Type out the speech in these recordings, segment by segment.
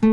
Hello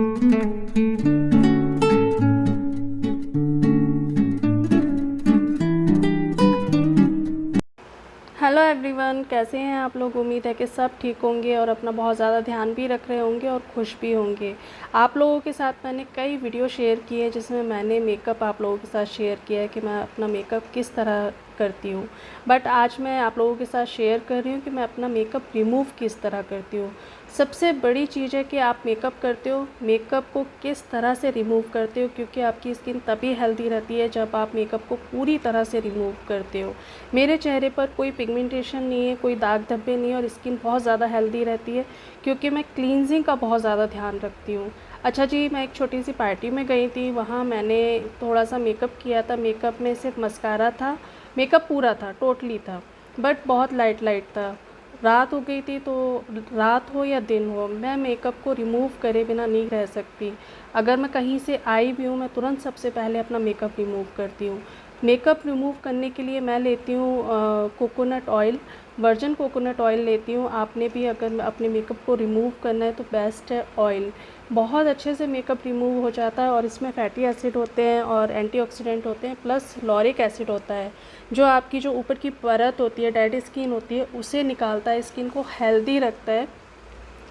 everyone, कैसे हैं आप लोग। उम्मीद है कि सब ठीक होंगे और अपना बहुत ज़्यादा ध्यान भी रख रहे होंगे और खुश भी होंगे। आप लोगों के साथ मैंने कई वीडियो शेयर किए जिसमें मैंने मेकअप आप लोगों के साथ शेयर किया है कि मैं अपना मेकअप किस तरह करती हूँ। बट आज मैं आप लोगों के साथ शेयर कर रही हूँ कि मैं अपना मेकअप रिमूव किस तरह करती हूँ। सबसे बड़ी चीज़ है कि आप मेकअप करते हो, मेकअप को किस तरह से रिमूव करते हो, क्योंकि आपकी स्किन तभी हेल्दी रहती है जब आप मेकअप को पूरी तरह से रिमूव करते हो। मेरे चेहरे पर कोई पिगमेंटेशन नहीं है, कोई दाग धब्बे नहीं है और स्किन बहुत ज़्यादा हेल्दी रहती है क्योंकि मैं क्लींजिंग का बहुत ज़्यादा ध्यान रखती हूँ। अच्छा जी, मैं एक छोटी सी पार्टी में गई थी, वहाँ मैंने थोड़ा सा मेकअप किया था। मेकअप में सिर्फ मस्कारा था, मेकअप पूरा था, टोटली था, बट बहुत लाइट लाइट था। रात हो गई थी, तो रात हो या दिन हो, मैं मेकअप को रिमूव करे बिना नहीं रह सकती। अगर मैं कहीं से आई भी हूँ, मैं तुरंत सबसे पहले अपना मेकअप रिमूव करती हूँ। मेकअप रिमूव करने के लिए मैं लेती हूँ coconut oil, virgin coconut oil लेती हूँ। आपने भी अगर अपने मेकअप को रिमूव करना है तो बेस्ट है ऑयल। बहुत अच्छे से मेकअप रिमूव हो जाता है और इसमें फैटी एसिड होते हैं और एंटीऑक्सीडेंट होते हैं, प्लस लॉरिक एसिड होता है जो आपकी जो ऊपर की परत होती है, डेड स्किन होती है, उसे निकालता है, स्किन को हेल्दी रखता है।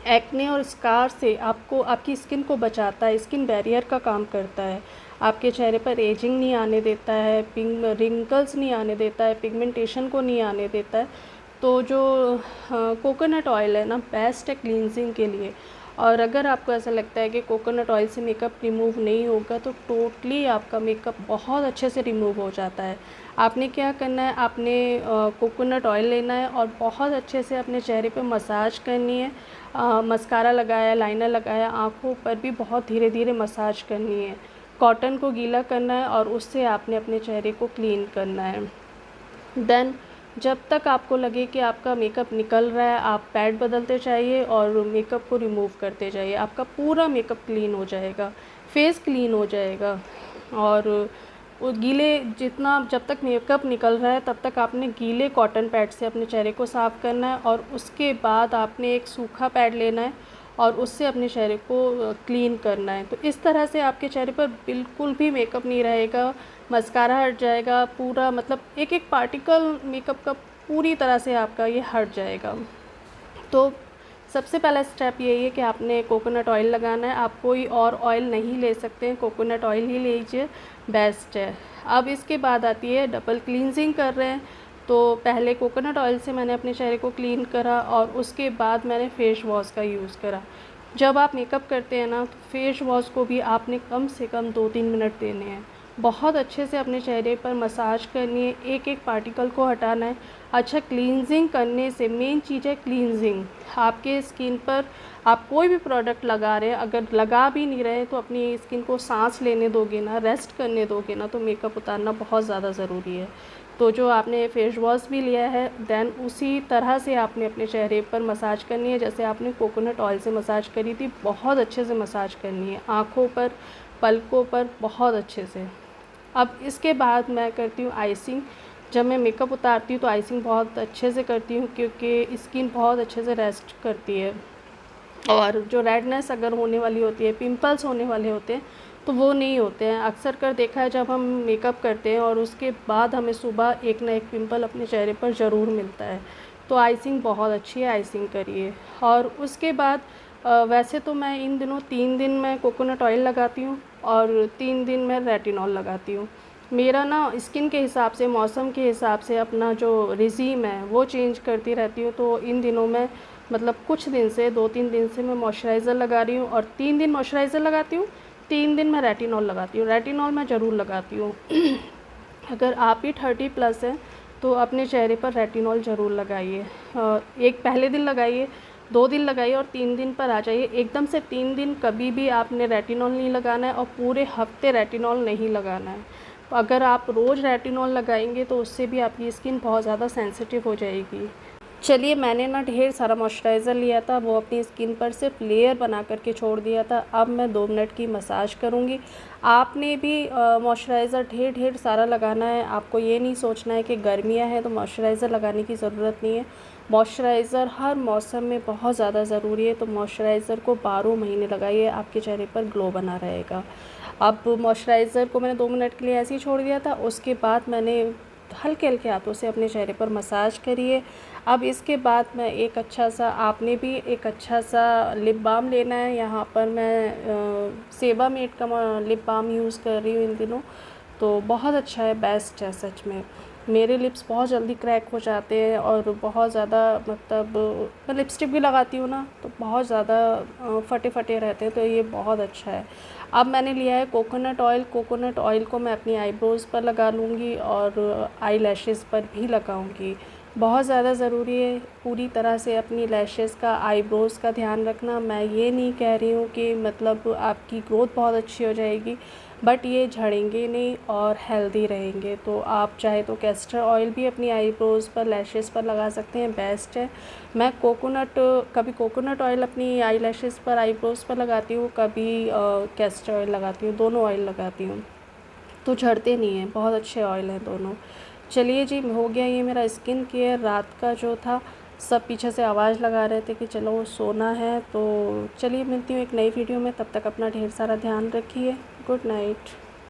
एक्ने और स्कार से आपको, आपकी स्किन को बचाता है, स्किन बैरियर का काम करता है। आपके चेहरे पर एजिंग नहीं आने देता है, रिंकल्स नहीं आने देता है, पिगमेंटेशन को नहीं आने देता है। तो जो कोकोनट ऑयल है ना, बेस्ट है क्लींजिंग के लिए। और अगर आपको ऐसा लगता है कि कोकोनट ऑयल से मेकअप रिमूव नहीं होगा तो टोटली आपका मेकअप बहुत अच्छे से रिमूव हो जाता है। आपने क्या करना है, आपने कोकोनट ऑयल लेना है और बहुत अच्छे से अपने चेहरे पे मसाज करनी है। मस्कारा लगाया, लाइनर लगाया, आँखों पर भी बहुत धीरे धीरे मसाज करनी है। कॉटन को गीला करना है और उससे आपने अपने चेहरे को क्लीन करना है। देन जब तक आपको लगे कि आपका मेकअप निकल रहा है, आप पैड बदलते जाइए और मेकअप को रिमूव करते जाइए। आपका पूरा मेकअप क्लीन हो जाएगा, फेस क्लीन हो जाएगा। और वो गीले, जितना जब तक मेकअप निकल रहा है तब तक आपने गीले कॉटन पैड से अपने चेहरे को साफ़ करना है और उसके बाद आपने एक सूखा पैड लेना है और उससे अपने चेहरे को क्लीन करना है। तो इस तरह से आपके चेहरे पर बिल्कुल भी मेकअप नहीं रहेगा, मस्कारा हट जाएगा पूरा, मतलब एक एक पार्टिकल मेकअप का पूरी तरह से आपका ये हट जाएगा। तो सबसे पहला स्टेप यही है कि आपने कोकोनट ऑयल लगाना है। आप कोई और ऑयल नहीं ले सकते हैं, कोकोनट ऑयल ही लीजिए, बेस्ट है। अब इसके बाद आती है डबल क्लींजिंग कर रहे हैं, तो पहले कोकोनट ऑयल से मैंने अपने चेहरे को क्लीन करा और उसके बाद मैंने फेस वॉश का यूज़ करा। जब आप मेकअप करते हैं ना, तो फेस वॉश को भी आपने कम से कम 2-3 मिनट देने हैं। बहुत अच्छे से अपने चेहरे पर मसाज करनी है, एक एक पार्टिकल को हटाना है। अच्छा, क्लींजिंग करने से मेन चीज़ है क्लींजिंग। आपके स्किन पर आप कोई भी प्रोडक्ट लगा रहे हैं, अगर लगा भी नहीं रहे तो अपनी स्किन को सांस लेने दोगे ना, रेस्ट करने दोगे ना, तो मेकअप उतारना बहुत ज़्यादा ज़रूरी है। तो जो आपने फेस वॉश भी लिया है, देन उसी तरह से आपने अपने चेहरे पर मसाज करनी है जैसे आपने कोकोनट ऑयल से मसाज करी थी। बहुत अच्छे से मसाज करनी है, आँखों पर, पलकों पर, बहुत अच्छे से। अब इसके बाद मैं करती हूँ आइसिंग। जब मैं मेकअप उतारती हूँ तो आइसिंग बहुत अच्छे से करती हूँ क्योंकि स्किन बहुत अच्छे से रेस्ट करती है। और जो रेडनेस अगर होने वाली होती है, पिंपल्स होने वाले होते हैं, तो वो नहीं होते हैं। अक्सर कर देखा है जब हम मेकअप करते हैं और उसके बाद हमें सुबह एक ना एक पिंपल अपने चेहरे पर ज़रूर मिलता है। तो आइसिंग बहुत अच्छी है, आइसिंग करिए। और उसके बाद वैसे तो मैं इन दिनों 3 दिन मैं कोकोनट ऑयल लगाती हूँ और 3 दिन मैं रेटिनॉल लगाती हूँ। मेरा ना स्किन के हिसाब से, मौसम के हिसाब से अपना जो रिजीम है वो चेंज करती रहती हूँ। तो इन दिनों में, मतलब कुछ दिन से, 2-3 दिन से मैं मॉइस्चराइज़र लगा रही हूँ और 3 दिन मॉइस्चराइज़र लगाती हूँ, 3 दिन मैं रेटिनॉल लगाती हूँ। रेटिनॉल मैं ज़रूर लगाती हूँ। अगर आप भी 30+ हैं तो अपने चेहरे पर रेटिनॉल ज़रूर लगाइए। एक पहले दिन लगाइए, 2 दिन लगाइए और 3 दिन पर आ जाइए। एकदम से 3 दिन कभी भी आपने रेटिनॉल नहीं लगाना है और पूरे हफ्ते रेटिनॉल नहीं लगाना है। अगर आप रोज़ रेटिनॉल लगाएंगे तो उससे भी आपकी स्किन बहुत ज़्यादा सेंसिटिव हो जाएगी। चलिए, मैंने ना ढेर सारा मॉइस्चराइज़र लिया था, वो अपनी स्किन पर सिर्फ लेयर बना करके छोड़ दिया था। अब मैं 2 मिनट की मसाज करूँगी। आपने भी मॉइस्चराइज़र ढेर ढेर सारा लगाना है। आपको ये नहीं सोचना है कि गर्मियाँ हैं तो मॉइस्चराइज़र लगाने की ज़रूरत नहीं है। मॉइस्चराइज़र हर मौसम में बहुत ज़्यादा ज़रूरी है, तो मॉइस्चराइज़र को 12 महीने लगाइए, आपके चेहरे पर ग्लो बना रहेगा। अब मॉइस्चराइज़र को मैंने 2 मिनट के लिए ऐसे ही छोड़ दिया था। उसके बाद मैंने हल्के-हल्के हाथों से अपने चेहरे पर मसाज करिए। अब इसके बाद मैं आपने भी एक अच्छा सा लिप बाम लेना है। यहाँ पर मैं सेबामेड का लिप बाम यूज़ कर रही हूँ इन दिनों, तो बहुत अच्छा है, बेस्ट है सच में। मेरे लिप्स बहुत जल्दी क्रैक हो जाते हैं और बहुत ज़्यादा, मतलब मैं लिपस्टिक भी लगाती हूँ ना, तो बहुत ज़्यादा फटे-फटे रहते हैं, तो ये बहुत अच्छा है। अब मैंने लिया है कोकोनट ऑयल। कोकोनट ऑयल को मैं अपनी आईब्रोज़ पर लगा लूँगी और आई लैशेज़ पर भी लगाऊँगी। बहुत ज़्यादा ज़रूरी है पूरी तरह से अपनी लैशेज़ का, आईब्रोज़ का ध्यान रखना। मैं ये नहीं कह रही हूँ कि मतलब आपकी ग्रोथ बहुत अच्छी हो जाएगी, बट ये झड़ेंगे नहीं और हेल्दी रहेंगे। तो आप चाहे तो कैस्टर ऑयल भी अपनी आईब्रोज़ पर, लैशेज़ पर लगा सकते हैं, बेस्ट है। मैं कभी कोकोनट ऑयल अपनी आई लैशेज़ पर, आईब्रोज़ पर लगाती हूँ, कभी कैस्टर ऑयल लगाती हूँ, दोनों ऑयल लगाती हूँ, तो झड़ते नहीं हैं, बहुत अच्छे ऑयल हैं दोनों। चलिए जी, हो गया ये मेरा स्किन केयर। रात का जो था, सब पीछे से आवाज़ लगा रहे थे कि चलो सोना है, तो चलिए मिलती हूँ एक नई वीडियो में। तब तक अपना ढेर सारा ध्यान रखिए। Good night.